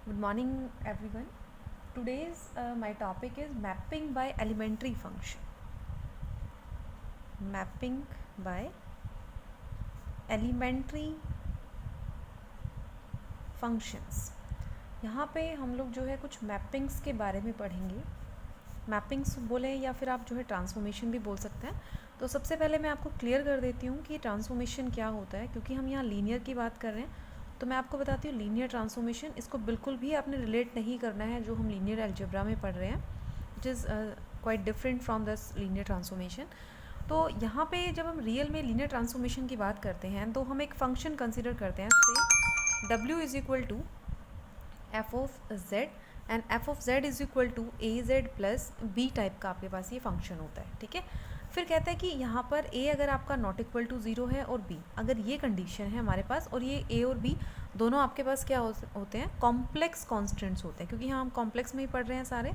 Good morning, everyone. Today's my topic is mapping by elementary function. Mapping by elementary functions. यहाँ पे हम लोग जो है कुछ मैपिंग्स के बारे में पढ़ेंगे. मैपिंग्स बोले या फिर आप जो है ट्रांसफॉर्मेशन भी बोल सकते हैं. तो सबसे पहले मैं आपको क्लियर कर देती हूँ कि ट्रांसफॉर्मेशन क्या होता है, क्योंकि हम यहाँ लीनियर की बात कर रहे हैं. तो मैं आपको बताती हूँ लीनियर ट्रांसफॉर्मेशन, इसको बिल्कुल भी आपने रिलेट नहीं करना है जो हम लीनियर अलजेब्रा में पढ़ रहे हैं, which is quite different from this linear transformation. तो यहाँ पे जब हम रियल में लीनियर ट्रांसफॉर्मेशन की बात करते हैं तो हम एक फंक्शन कंसिडर करते हैं, say w is equal to f of z and f of z is equal to a z plus b type का आपके पास ये फंक्शन होता है. ठीक है. फिर कहता है कि यहाँ पर a अगर आपका नॉट इक्वल टू ज़ीरो है और b अगर ये कंडीशन है हमारे पास, और ये a और b दोनों आपके पास क्या होते हैं, कॉम्प्लेक्स कॉन्स्टेंट्स होते हैं, क्योंकि यहाँ हम कॉम्प्लेक्स में ही पढ़ रहे हैं सारे.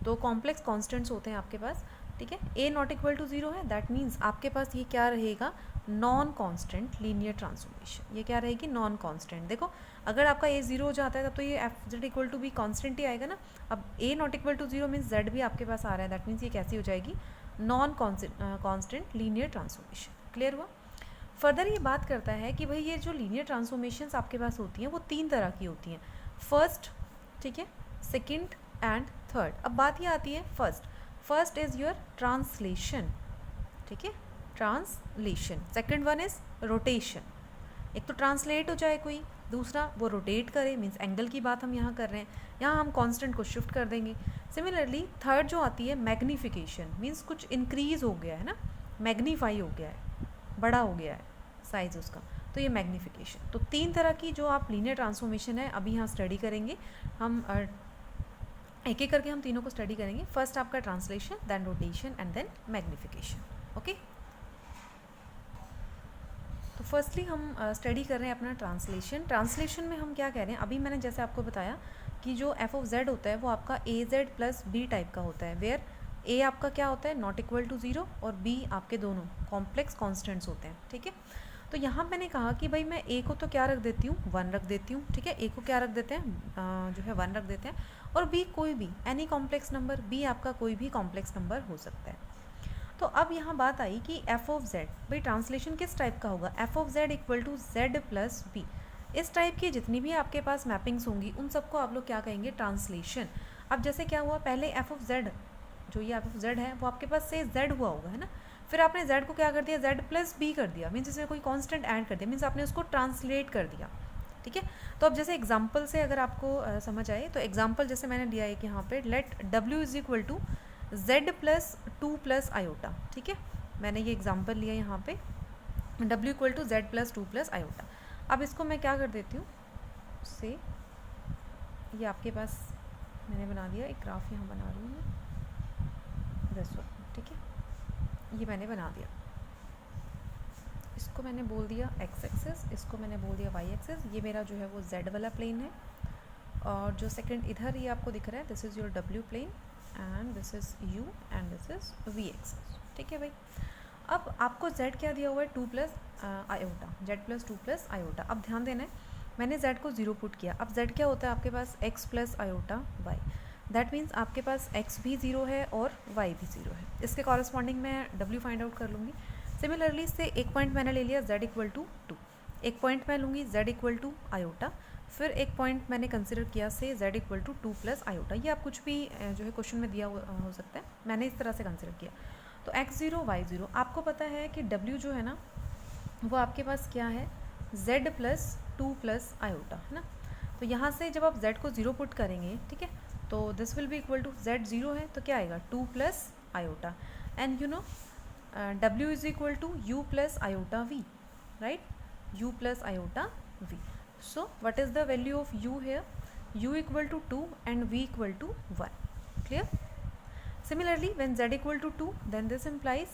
तो कॉम्प्लेक्स कॉन्स्टेंट्स होते हैं आपके पास. ठीक है. a not equal to zero है, दैट मीन्स आपके पास ये क्या रहेगा, नॉन कॉन्स्टेंट लीनियर ट्रांसफॉर्मेशन. ये क्या रहेगी, नॉन कॉन्स्टेंट. देखो अगर आपका a ज़ीरो हो जाता है तब तो ये F Z equal to B constant ही आएगा ना. अब a not equal to zero means z भी आपके पास आ रहा है, दैट मीन्स ये कैसी हो जाएगी, non constant linear transformation. Clear हुआ. फर्दर ये बात करता है कि भाई ये जो लीनियर ट्रांसफॉर्मेशंस आपके पास होती हैं वो तीन तरह की होती हैं, फर्स्ट, ठीक है, सेकंड एंड थर्ड. अब बात ये आती है फर्स्ट इज़ योर ट्रांसलेशन. ठीक है, translation. Second one is rotation. एक तो ट्रांसलेट हो जाए कोई, दूसरा वो रोटेट करे, मीन्स एंगल की बात हम यहाँ कर रहे हैं, यहाँ हम कांस्टेंट को शिफ्ट कर देंगे. सिमिलरली थर्ड जो आती है मैग्नीफिकेशन, मीन्स कुछ इंक्रीज़ हो गया है ना, मैग्नीफाई हो गया है, बड़ा हो गया है साइज़ उसका, तो ये मैग्नीफिकेशन. तो तीन तरह की जो आप लीनियर ट्रांसफॉर्मेशन है अभी यहाँ स्टडी करेंगे हम, एक एक करके हम तीनों को स्टडी करेंगे. फर्स्ट आपका translation, then rotation and then magnification. Okay. तो फर्स्टली हम स्टडी कर रहे हैं अपना ट्रांसलेशन में हम क्या कह रहे हैं, अभी मैंने जैसे आपको बताया कि जो एफ ऑफ जेड होता है वो आपका ए जेड प्लस बी टाइप का होता है, वेयर ए आपका क्या होता है, नॉट इक्वल टू ज़ीरो, और बी आपके दोनों कॉम्प्लेक्स कॉन्स्टेंट्स होते हैं. ठीक है. तो यहाँ मैंने कहा कि भाई मैं ए को तो क्या रख देती हूँ, वन रख देती हूँ. ठीक है, ए को क्या रख देते हैं, जो है वन रख देते हैं, और बी कोई भी एनी कॉम्प्लेक्स नंबर, बी आपका कोई भी कॉम्प्लेक्स नंबर हो सकता है. तो अब यहाँ बात आई कि एफ ऑफ जेड, भाई ट्रांसलेशन किस टाइप का होगा, f of z equal to z plus b. इस टाइप की जितनी भी आपके पास मैपिंग्स होंगी उन सबको आप लोग क्या कहेंगे, ट्रांसलेशन. अब जैसे क्या हुआ, पहले एफ ऑफ जेड, जो ये एफ ऑफ जेड है वो आपके पास से जेड हुआ होगा, है ना. फिर आपने जेड को क्या कर दिया, जेड प्लस बी कर दिया, मीन्स इसमें कोई कांस्टेंट ऐड कर दिया, मीन्स आपने उसको ट्रांसलेट कर दिया. ठीक है. तो अब जैसे एग्जांपल से अगर आपको समझ आए, तो एग्जांपल जैसे मैंने दिया है कि यहाँ पे let w is equal to z plus two plus iota. ठीक है, मैंने ये एग्जांपल लिया यहाँ पे, w equal to z plus two plus iota. अब इसको मैं क्या कर देती हूँ, से ये आपके पास मैंने बना दिया, एक ग्राफ यहाँ बना रही हूँ दिस वन. ठीक है, ये मैंने बना दिया, इसको मैंने बोल दिया x एक्सेस, इसको मैंने बोल दिया y एक्सेस. ये मेरा जो है वो z वाला प्लेन है, और जो सेकंड इधर ये आपको दिख रहा है, this is your w plane and this is u and this is v axis. ठीक है भाई. अब आपको z क्या दिया हुआ है, to plus iota, z plus two plus iota. अब ध्यान देना है, मैंने z को ज़ीरो पुट किया. अब z क्या होता है आपके पास, x plus iota y. That means आपके पास x भी ज़ीरो है और y भी ज़ीरो है. इसके कॉरस्पॉन्डिंग मैं w फाइंड आउट कर लूँगी. सिमिलरली से एक पॉइंट मैंने ले लिया z इक्वल टू टू, एक पॉइंट मैं लूँगी z इक्वल टू आयोटा, फिर एक पॉइंट मैंने कंसिडर किया say z equal to two plus iota. ये आप कुछ भी जो है क्वेश्चन में दिया हो सकता है, मैंने इस तरह से कंसिडर किया. तो x ज़ीरो y ज़ीरो. आपको पता है कि w जो है ना वो आपके पास क्या है, z plus two plus iota, है ना. तो यहाँ से जब आप z को ज़ीरो पुट करेंगे, ठीक है, तो this will be equal to, z zero है तो क्या आएगा, two plus iota, and you know w is equal to u plus iota v, right, u plus iota v. So what is the value of u here, u equal to 2 and v equal to 1. Clear. Similarly when z equal to 2, then this implies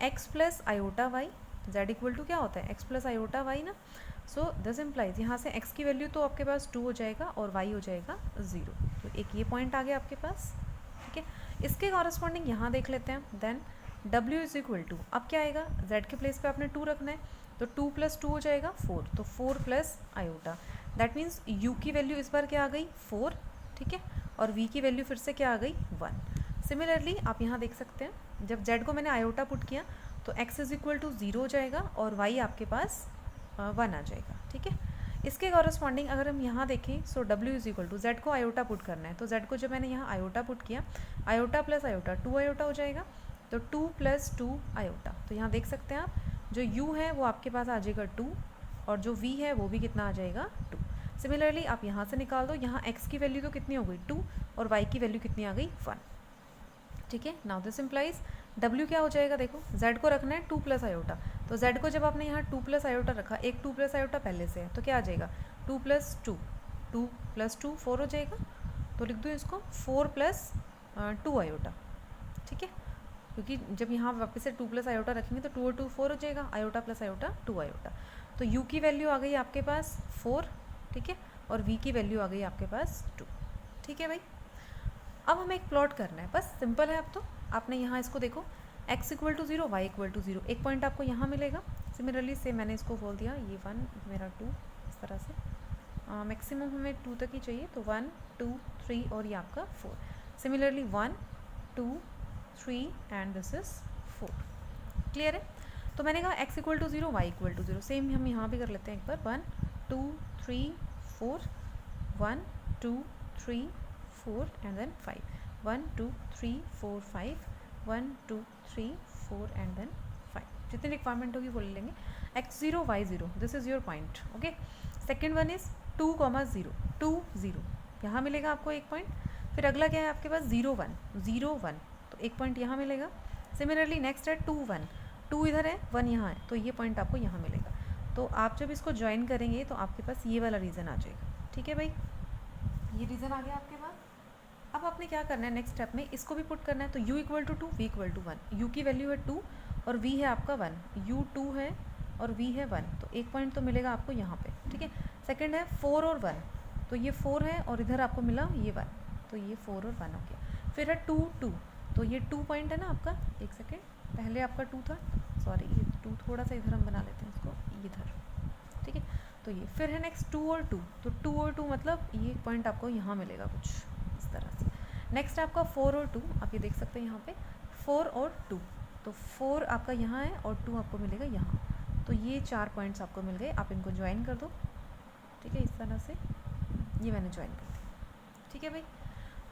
x plus iota y. z equal to क्या होता है, x plus iota y ना. So this implies यहाँ से x की value तो आपके पास 2 हो जाएगा और y हो जाएगा 0. तो एक ये पॉइंट आ गया आपके पास. ठीक है, इसके कॉरस्पॉन्डिंग यहाँ देख लेते हैं. Then w is equal to, अब क्या आएगा, z के प्लेस पे आपने 2 रखना है, तो 2 प्लस टू हो जाएगा 4, तो 4 plus iota. That means u की वैल्यू इस बार क्या आ गई 4, ठीक है, और v की वैल्यू फिर से क्या आ गई 1। सिमिलरली आप यहाँ देख सकते हैं जब z को मैंने आयोटा पुट किया तो x इज इक्वल टू 0 हो जाएगा और y आपके पास 1 आ जाएगा, ठीक है। इसके कॉरस्पॉन्डिंग अगर हम यहाँ देखें so w is equal to z को आयोटा पुट करना है, तो z को जब मैंने यहाँ आयोटा पुट किया, आयोटा प्लस आयोटा 2 आयोटा हो जाएगा, तो 2 प्लस 2 आयोटा, तो यहाँ देख सकते हैं आप जो u है वो आपके पास आ जाएगा 2 और जो v है वो भी कितना आ जाएगा 2। सिमिलरली आप यहाँ से निकाल दो, यहाँ x की वैल्यू तो कितनी हो गई 2 और y की वैल्यू कितनी आ गई 1, ठीक है। नाउ दिस इम्प्लाइज w क्या हो जाएगा, देखो z को रखना है 2 प्लस आयोटा, तो z को जब आपने यहाँ 2 प्लस आयोटा रखा, एक 2 प्लस आयोटा पहले से है तो क्या आ जाएगा 2 प्लस 2, 2 प्लस 2 4 हो जाएगा, तो लिख दो इसको 4 प्लस 2 आयोटा, ठीक है, क्योंकि जब यहाँ वापस से 2 प्लस आयोटा रखेंगे तो 2 और 2 4 हो जाएगा, आयोटा प्लस आयोटा 2 आयोटा, तो u की वैल्यू आ गई आपके पास 4, ठीक है, और v की वैल्यू आ गई आपके पास 2, ठीक है भाई। अब हमें एक प्लॉट करना है, बस सिंपल है। अब तो आपने यहाँ इसको देखो x equal to 0, y equal to 0, एक पॉइंट आपको यहाँ मिलेगा। सिमिलरली से मैंने इसको बोल दिया ये 1 मेरा 2, इस तरह से मैक्सिमम हमें 2 तक ही चाहिए, तो 1 2 3 और ये आपका 4। Similarly 1 2 3 and this is 4, clear है। तो मैंने कहा x equal to 0, y equal to 0, same हम यहाँ भी कर लेते हैं एक बार, 1 2 3 4, 1 2 3 4 एंड देन 5, 1 2 3 4 5, 1 2 3 4 एंड देन 5, जितनी रिक्वायरमेंट होगी वो ले लेंगे। x0 y0, this is your point, okay. Second one is 2 0 2 0, यहाँ मिलेगा आपको एक पॉइंट। फिर अगला क्या है आपके पास 0 1 0 1, तो एक पॉइंट यहाँ मिलेगा। सिमिलरली नेक्स्ट है 2 1, 2 इधर है 1 यहाँ है, तो ये पॉइंट आपको यहाँ मिलेगा। तो आप जब इसको ज्वाइन करेंगे तो आपके पास ये वाला रीज़न आ जाएगा, ठीक है भाई, ये रीज़न आ गया आपके पास। अब आपने क्या करना है नेक्स्ट स्टेप में, इसको भी पुट करना है, तो u equal to 2, v equal to 1, u की वैल्यू है 2 और v है आपका 1, u 2 है और v है 1, तो एक पॉइंट तो मिलेगा आपको यहाँ पे, ठीक है। सेकंड है 4 और 1, तो ये 4 है और इधर आपको मिला ये 1, तो ये 4 और 1 हो गया। फिर है 2 2, तो ये 2 पॉइंट है ना आपका, एक सेकेंड, पहले आपका 2 था, सॉरी ये 2 थोड़ा सा इधर हम बना लेते हैं इसको इधर, ठीक है। तो ये फिर है नेक्स्ट 2 और 2, तो 2 और 2 मतलब ये पॉइंट आपको यहाँ मिलेगा कुछ इस तरह से। नेक्स्ट आपका 4 और 2, आप ये देख सकते हैं यहाँ पे 4 और 2, तो 4 आपका यहाँ है और 2 आपको मिलेगा यहाँ, तो ये 4 पॉइंट्स आपको मिल गए। आप इनको ज्वाइन कर दो, ठीक है, इस तरह से, ये मैंने ज्वाइन कर दिया, ठीक है भाई।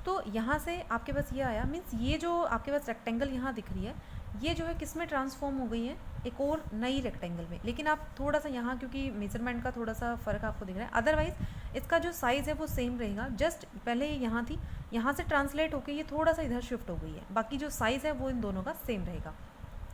तो यहाँ से आपके पास ये आया, मीन्स ये जो आपके पास रेक्टेंगल यहाँ दिख रही है, ये जो है किस में ट्रांसफॉर्म हो गई है, एक और नई रेक्टेंगल में। लेकिन आप थोड़ा सा यहाँ क्योंकि मेजरमेंट का थोड़ा सा फ़र्क आपको दिख रहा है, अदरवाइज़ इसका जो साइज़ है वो सेम रहेगा। जस्ट पहले ये यहाँ थी, यहाँ से ट्रांसलेट होकर ये थोड़ा सा इधर शिफ्ट हो गई है, बाकी जो साइज़ है वो इन दोनों का सेम रहेगा,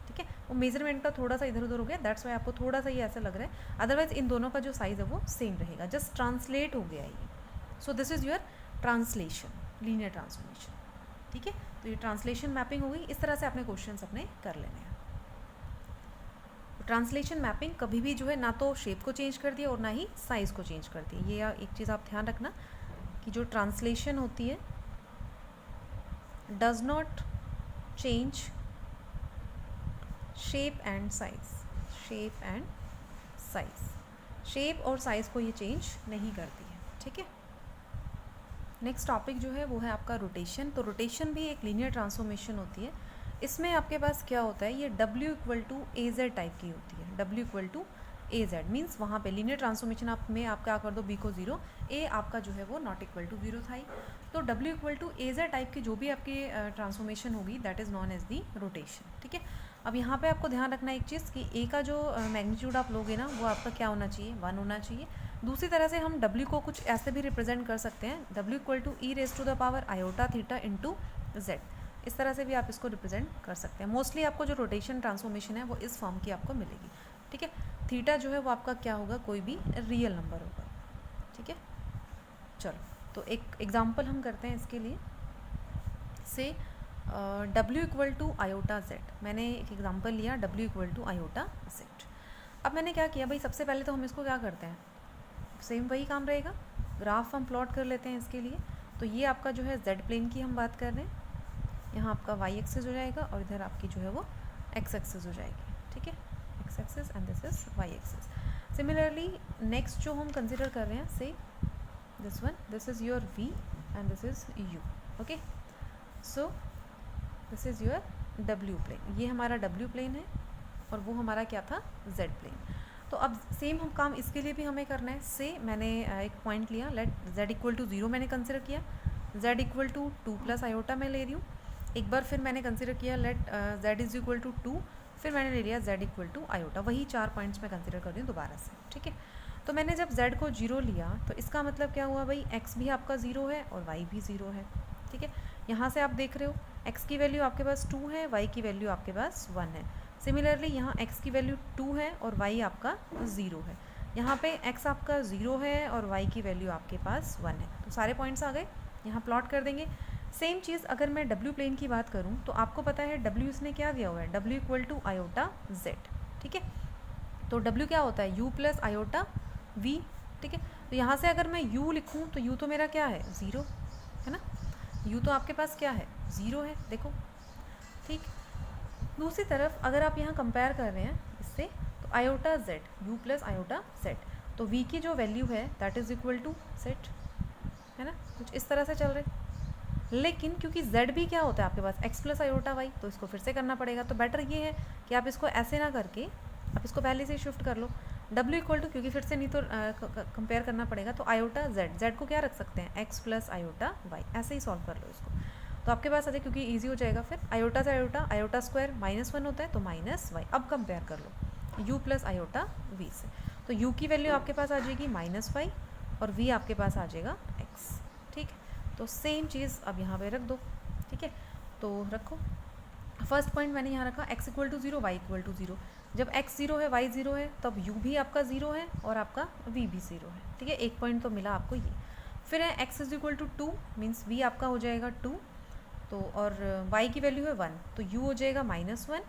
ठीक है। वो मेजरमेंट का थोड़ा सा इधर उधर हो गया, दैट्स वाई आपको थोड़ा सा ये ऐसा लग रहा है, अदरवाइज़ इन दोनों का जो साइज़ है वो सेम रहेगा, जस्ट ट्रांसलेट हो गया ये। सो this is your translation, linear transformation, ठीक है। तो ये ट्रांसलेशन मैपिंग हो गई। इस तरह से आपने क्वेश्चंस अपने कर लेने हैं। ट्रांसलेशन मैपिंग कभी भी जो है ना तो शेप को चेंज कर दिया और ना ही साइज़ को चेंज कर दिया। ये एक चीज़ आप ध्यान रखना कि जो ट्रांसलेशन होती है does not change shape and size, shape and size, shape और साइज़ को ये चेंज नहीं करती है, ठीक है। नेक्स्ट टॉपिक जो है वो है आपका रोटेशन। तो रोटेशन भी एक लीनियर ट्रांसफॉर्मेशन होती है। इसमें आपके पास क्या होता है, ये W equal to a z type की होती है। W equal to a z means वहाँ पे लीनियर ट्रांसफॉर्मेशन आप क्या कर दो, B को 0, A आपका जो है वो नॉट इक्वल टू 0 था ही। तो W equal to a z type की जो भी आपकी ट्रांसफॉर्मेशन होगी that is known as the rotation, ठीक है। अब यहाँ पे आपको ध्यान रखना एक चीज़ कि A का जो मैग्नीट्यूड आप लोगे ना वो आपका क्या होना चाहिए, 1 होना चाहिए। दूसरी तरह से हम W को कुछ ऐसे भी रिप्रेजेंट कर सकते हैं, W equal to e raise to the power iota theta into z, इस तरह से भी आप इसको रिप्रेजेंट कर सकते हैं। मोस्टली आपको जो रोटेशन ट्रांसफॉर्मेशन है वो इस फॉर्म की आपको मिलेगी, ठीक है। थीटा जो है वो आपका क्या होगा, कोई भी रियल नंबर होगा, ठीक है। चलो तो एक एग्जांपल हम करते हैं इसके लिए, say W equal to iota z. मैंने एक एग्जांपल लिया W equal to iota z. अब मैंने क्या किया भाई, सबसे पहले तो हम इसको क्या करते हैं, सेम वही काम रहेगा, ग्राफ हम प्लॉट कर लेते हैं इसके लिए। तो ये आपका जो है जेड प्लेन की हम बात कर रहे हैं, यहाँ आपका वाई एक्सिस हो जाएगा और इधर आपकी जो है वो एक्स एक्सिस हो जाएगी, ठीक है, x axis and this is y axis. Similarly next जो हम कंसिडर कर रहे हैं, say this one, this is your v and this is u. Okay, so this is your w plane. ये हमारा w प्लेन है और वो हमारा क्या था, z प्लेन. तो अब सेम हम काम इसके लिए भी हमें करना है. से मैंने एक पॉइंट लिया, लेट z इक्वल टू 0 मैंने कंसिडर किया, z equal to 2 plus iota मैं ले रही हूँ. एक बार फिर मैंने कंसिडर किया, let z is equal to 2, फिर मैंने ले लिया z इक्वल टू आयोटा. वही 4 पॉइंट्स मैं कंसिडर कर रही हूँ दोबारा से. ठीक है, तो मैंने जब z को 0 लिया तो इसका मतलब क्या हुआ भाई, x भी आपका 0 है और y भी 0 है. ठीक है, यहाँ से आप देख रहे हो x की वैल्यू आपके पास 2 है, y की वैल्यू आपके पास 1 है. सिमिलरली यहाँ x की वैल्यू 2 है और y आपका 0 है. यहाँ पे x आपका 0 है और y की वैल्यू आपके पास 1 है. तो सारे पॉइंट्स आ गए, यहाँ प्लॉट कर देंगे. सेम चीज़ अगर मैं w प्लेन की बात करूँ तो आपको पता है w इसने क्या दिया हुआ है, w equal to iota z. ठीक है, तो w क्या होता है, u प्लस आयोटा v. ठीक है, तो यहाँ से अगर मैं u लिखूँ तो u तो मेरा क्या है, 0 है ना. u तो आपके पास क्या है, 0 है. देखो, ठीक. दूसरी तरफ अगर आप यहाँ कंपेयर कर रहे हैं इससे, तो iota z, u plus iota z, तो v की जो वैल्यू है that is equal to z, है ना. कुछ इस तरह से चल रहे. लेकिन क्योंकि z भी क्या होता है आपके पास, x प्लस आयोटा y, तो इसको फिर से करना पड़ेगा. तो बेटर ये है कि आप इसको ऐसे ना करके आप इसको पहले से ही शिफ्ट कर लो. w इक्वल टू, क्योंकि फिर से नहीं तो कंपेयर करना पड़ेगा, तो आयोटा z को क्या रख सकते हैं, x प्लस आयोटा y, ऐसे ही सॉल्व कर लो इसको. तो आपके पास आ जाए, क्योंकि ईजी हो जाएगा. फिर आयोटा से आयोटा, आयोटा स्क्वायर -1 होता है तो -y. अब कंपेयर कर लो u प्लस आयोटा v से, तो u की वैल्यू आपके पास आ जाएगी -y और v आपके पास आ जाएगा x. ठीक, तो सेम चीज़ अब यहाँ पे रख दो. ठीक है, तो रखो. फर्स्ट पॉइंट मैंने यहाँ रखा x equal to 0, y equal to 0. जब x 0 है, y 0 है, तब u भी आपका 0 है और आपका v भी 0 है. ठीक है, एक पॉइंट तो मिला आपको ये. फिर है x is equal to 2, means v आपका हो जाएगा 2, तो और y की वैल्यू है 1, तो u हो जाएगा -1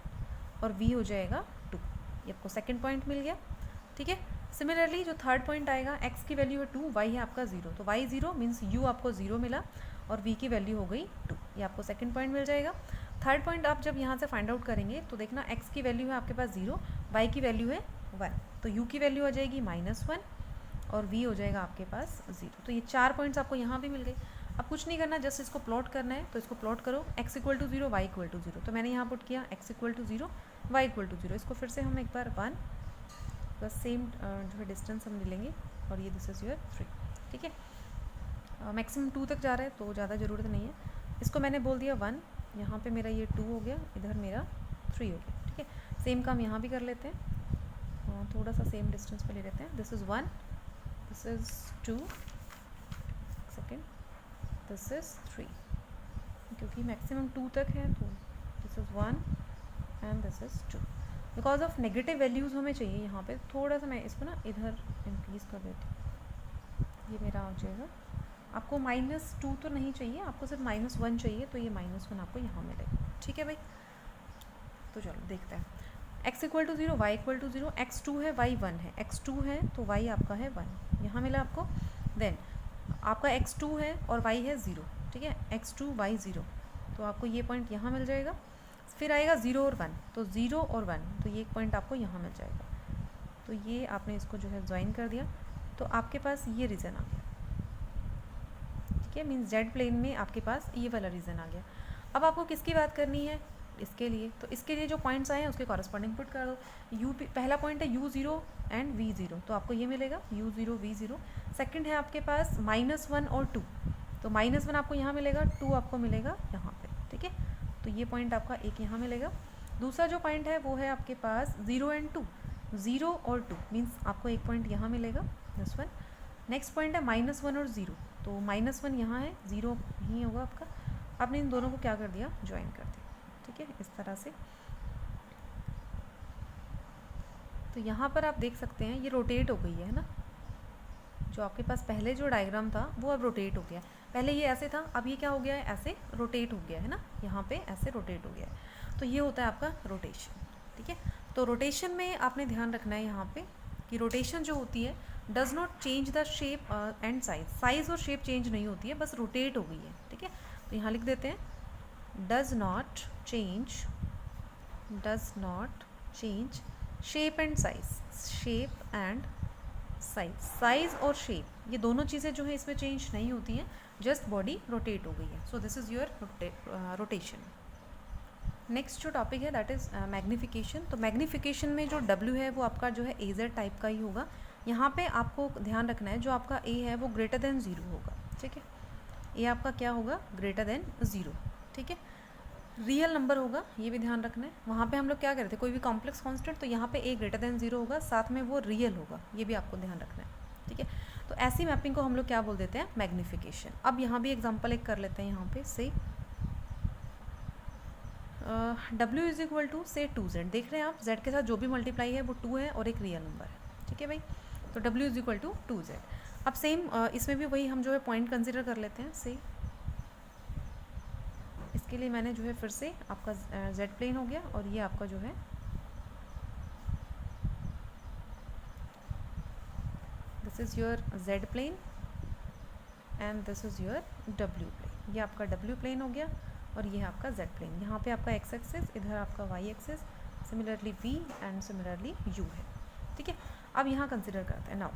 और v हो जाएगा 2. ये आपको सेकंड पॉइंट मिल गया. ठीक है, सिमिलरली जो थर्ड पॉइंट आएगा, x की वैल्यू है 2, y है आपका 0, तो y 0 मीन्स u आपको 0 मिला और v की वैल्यू हो गई 2. ये आपको सेकंड पॉइंट मिल जाएगा. थर्ड पॉइंट आप जब यहाँ से फाइंड आउट करेंगे तो देखना x की वैल्यू है आपके पास 0, y की वैल्यू है 1, तो u की वैल्यू आ जाएगी -1 और v हो जाएगा आपके पास 0. तो ये 4 पॉइंट्स आपको यहाँ भी मिल गए. अब कुछ नहीं करना, जस्ट इसको प्लॉट करना है. तो इसको प्लॉट करो, x equal to 0, y equal to 0. तो मैंने यहाँ पुट किया x equal to 0, y equal to 0. इसको फिर से हम एक बार 1, बस सेम जो है डिस्टेंस हम ले लेंगे और ये दिस इज़ योर 3. ठीक है, मैक्सिमम 2 तक जा रहा है तो ज़्यादा ज़रूरत नहीं है. इसको मैंने बोल दिया 1, यहाँ पे मेरा ये 2 हो गया, इधर मेरा 3 हो गया. ठीक है, सेम काम यहाँ भी कर लेते हैं, थोड़ा सा सेम डिस्टेंस पे ले लेते हैं. This is 1, this is 2, second, this is 3, क्योंकि मैक्सिमम 2 तक है तो this is 1 and this is 2. Because of negative values हमें चाहिए यहाँ पे. थोड़ा सा मैं इसको ना इधर इंक्रीज़ कर देती हूँ, ये मेरा आ जाएगा. आपको -2 तो नहीं चाहिए, आपको सिर्फ -1 चाहिए, तो ये -1 आपको यहाँ मिलेगा. ठीक है भाई, तो चलो देखते हैं. x equal to 0, y equal to 0, x 2 है, y 1 है. x 2 है तो y आपका है 1, यहाँ मिला आपको. देन आपका x 2 है और y है 0. ठीक है, x 2 y 0, तो आपको ये पॉइंट यहाँ मिल जाएगा. फिर आएगा 0 और 1, तो 0 और 1, तो ये एक पॉइंट आपको यहाँ मिल जाएगा. तो ये आपने इसको जो है ज्वाइन कर दिया, तो आपके पास ये रीज़न आ गया. ठीक है, मीन्स जेड प्लेन में आपके पास ये वाला रीज़न आ गया. अब आपको किसकी बात करनी है इसके लिए, तो इसके लिए जो पॉइंट्स आए हैं उसके कॉरस्पॉन्डिंग पुट कर दो. पहला पॉइंट है u0 एंड v0, तो आपको ये मिलेगा u0 v0. सेकंड है आपके पास -1 और 2, तो -1 आपको यहाँ मिलेगा, 2 आपको मिलेगा यहाँ पे. ठीक है, तो ये पॉइंट आपका एक यहाँ मिलेगा. दूसरा जो पॉइंट है वो है आपके पास 0 एंड 2, 0 और 2 मीन्स आपको एक पॉइंट यहाँ मिलेगा, दिस वन. नेक्स्ट पॉइंट है -1 और 0, तो -1 यहाँ है, 0 यहीं होगा आपका. आपने इन दोनों को क्या कर दिया, ज्वाइन कर दिया. ठीक है, इस तरह से. तो यहाँ पर आप देख सकते हैं ये रोटेट हो गई है ना. जो आपके पास पहले जो डायग्राम था वो अब रोटेट हो गया. पहले ये ऐसे था, अब ये क्या हो गया है, ऐसे रोटेट हो गया है ना. यहाँ पे ऐसे रोटेट हो गया है, तो ये होता है आपका रोटेशन. ठीक है, तो रोटेशन में आपने ध्यान रखना है यहाँ पे कि रोटेशन जो होती है does not change the shape and size. Size और शेप चेंज नहीं होती है, बस रोटेट हो गई है. ठीक है, तो यहाँ लिख देते हैं does not change shape and size, shape and size और शेप, ये दोनों चीज़ें जो है इसमें चेंज नहीं होती हैं, जस्ट बॉडी रोटेट हो गई है. सो this is your rotation. Next जो टॉपिक है दैट इज़ मैग्नीफिकेशन. तो मैग्नीफिकेशन में जो W है वो आपका जो है AZ टाइप का ही होगा. यहाँ पे आपको ध्यान रखना है जो आपका A है वो ग्रेटर देन 0 होगा. ठीक है, A आपका क्या होगा, ग्रेटर देन 0. ठीक है, रियल नंबर होगा, ये भी ध्यान रखना है. वहाँ पे हम लोग क्या करते हैं, कोई भी कॉम्प्लेक्स कांस्टेंट, तो यहाँ पे A ग्रेटर देन 0 होगा, साथ में वो रियल होगा, ये भी आपको ध्यान रखना है. ठीक है, तो ऐसी मैपिंग को हम लोग क्या बोल देते हैं, मैग्नीफिकेशन. अब यहाँ भी एग्जाम्पल एक कर लेते हैं. यहाँ पे से W इज इक्वल टू से 2Z. देख रहे हैं आप, Z के साथ जो भी मल्टीप्लाई है वो 2 है और एक रियल नंबर है. ठीक है भाई, तो W is equal to 2Z. अब सेम इसमें भी वही हम जो है पॉइंट कंसिडर कर लेते हैं. से इसके लिए मैंने जो है फिर से आपका Z प्लेन हो गया और ये आपका जो है this is your Z plane and this is your W plane. ये आपका W प्लेन हो गया और ये है आपका Z प्लेन. यहाँ पे आपका x एक्सिस, इधर आपका y axis, similarly v and similarly u है. ठीक है, अब यहाँ कंसिडर करते हैं. नाउ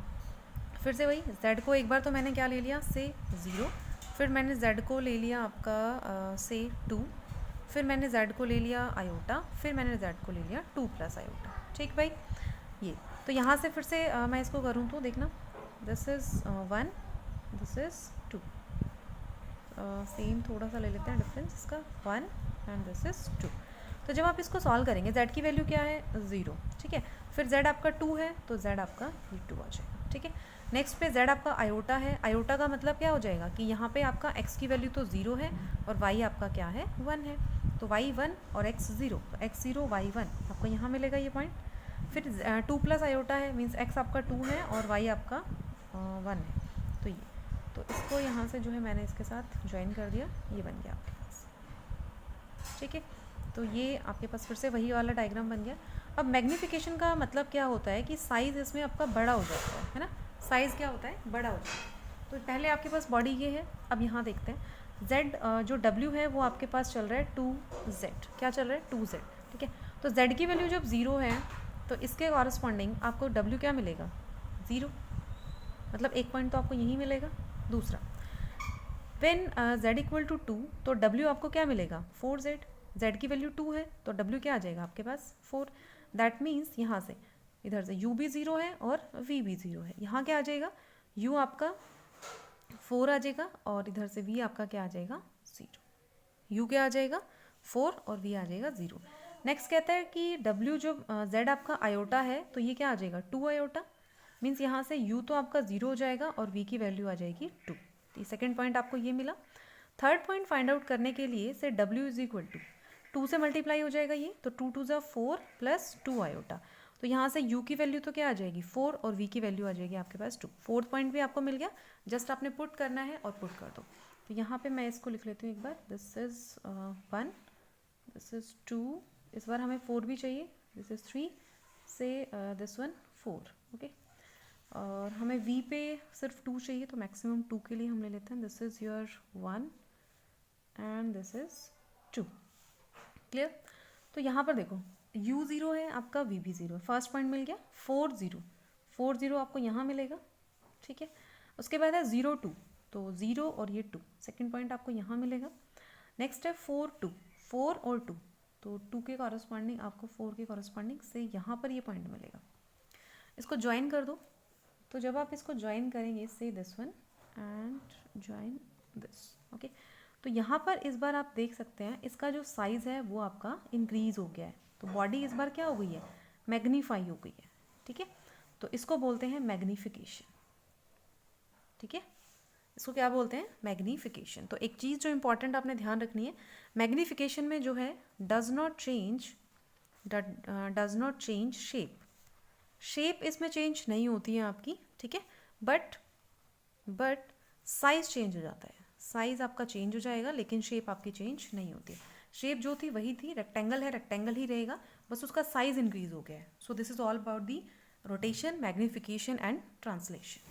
फिर से वही z को एक बार तो मैंने क्या ले लिया, से 0, फिर मैंने z को ले लिया आपका से 2, फिर मैंने z को ले लिया आयोटा, फिर मैंने z को ले लिया 2 प्लस आयोटा. ठीक भाई, ये तो यहाँ से फिर से मैं इसको करूँ तो देखना, this is 1, this is 2. Same थोड़ा सा ले लेते हैं डिफरेंस इसका, 1 एंड दिस इज़ 2. तो जब आप इसको सॉल्व करेंगे z की वैल्यू क्या है, 0. ठीक है, फिर z आपका 2 है तो z आपका ये 2 आ जाएगा. ठीक है, नेक्स्ट पे z आपका आयोटा है. आयोटा का मतलब क्या हो जाएगा कि यहाँ पे आपका x की वैल्यू तो 0 है और y आपका क्या है, 1 है. तो y 1 और x 0, तो x 0 y 1 आपको यहाँ मिलेगा ये पॉइंट. फिर 2 प्लस आयोटा है, मीन्स x आपका 2 है और y आपका 1 है. तो ये, तो इसको यहाँ से जो है मैंने इसके साथ ज्वाइन कर दिया, ये बन गया आपके पास. ठीक है, तो ये आपके पास फिर से वही वाला डायग्राम बन गया. अब मैग्नीफिकेशन का मतलब क्या होता है कि साइज़ इसमें आपका बड़ा हो जाता है ना. साइज़ क्या होता है, बड़ा हो जाता है. तो पहले आपके पास बॉडी ये है. अब यहाँ देखते हैं Z जो W है वो आपके पास चल रहा है 2Z. क्या चल रहा है, 2Z. ठीक है, तो Z की वैल्यू जब 0 है तो इसके कॉरस्पॉन्डिंग आपको W क्या मिलेगा, 0. मतलब एक पॉइंट तो आपको यहीं मिलेगा. दूसरा, व्हेन Z इक्वल टू 2 तो W आपको क्या मिलेगा, 4Z. Z की वैल्यू 2 है तो W क्या आ जाएगा आपके पास, 4. दैट मीन्स यहाँ से इधर से U भी 0 है और V भी 0 है. यहाँ क्या आ जाएगा, U आपका 4 आ जाएगा और इधर से V आपका क्या आ जाएगा, 0. U क्या आ जाएगा, 4 और V आ जाएगा 0. नेक्स्ट कहता है कि W जो Z आपका आयोटा है तो ये क्या आ जाएगा, 2 आयोटा. मीन्स यहाँ से U तो आपका 0 हो जाएगा और V की वैल्यू आ जाएगी 2. तो सेकेंड पॉइंट आपको ये मिला. थर्ड पॉइंट फाइंड आउट करने के लिए say W is equal to 2 से मल्टीप्लाई हो जाएगा ये, तो 2 2 4 प्लस 2 आयोटा. तो यहाँ से U की वैल्यू तो क्या आ जाएगी, 4 और V की वैल्यू आ जाएगी आपके पास 2. फोर्थ पॉइंट भी आपको मिल गया, जस्ट आपने पुट करना है और पुट कर दो. तो यहाँ पे मैं इसको लिख लेती हूँ एक बार, दिस इज़ 1, दिस इज़ 2, इस बार हमें 4 भी चाहिए, दिस इज़ 3, से दिस वन 4. ओके, और हमें V पे सिर्फ 2 चाहिए तो मैक्सिमम 2 के लिए हम ले लेते हैं. This is your 1 and this is 2. Clear. तो यहाँ पर देखो U 0 है आपका, V भी 0 है. फर्स्ट पॉइंट मिल गया. 4 0, 4 0 आपको यहाँ मिलेगा. ठीक है, उसके बाद है 0 2, तो 0 और ये 2, सेकेंड पॉइंट आपको यहाँ मिलेगा. नेक्स्ट है 4 2, 4 और 2, तो 2 के कॉरस्पॉन्डिंग आपको 4 के कॉरस्पॉन्डिंग से यहाँ पर ये पॉइंट मिलेगा. इसको ज्वाइन कर दो. तो जब आप इसको ज्वाइन करेंगे से this one and join this. Okay, तो यहाँ पर इस बार आप देख सकते हैं इसका जो साइज़ है वो आपका इंक्रीज़ हो गया है. तो बॉडी इस बार क्या हो गई है, मैग्नीफाई हो गई है. ठीक है, तो इसको बोलते हैं मैग्नीफिकेशन. ठीक है, इसको क्या बोलते हैं, मैग्नीफिकेशन. तो एक चीज़ जो इंपॉर्टेंट आपने ध्यान रखनी है, मैग्नीफिकेशन में जो है does not change shape. Shape इसमें चेंज नहीं होती है आपकी. ठीक है, बट साइज़ चेंज हो जाता है. साइज़ आपका चेंज हो जाएगा लेकिन शेप आपकी चेंज नहीं होती है. शेप जो थी वही थी, रेक्टेंगल है रेक्टेंगल ही रहेगा, बस उसका साइज़ इंक्रीज हो गया है. सो this is all about the rotation, magnification and translation.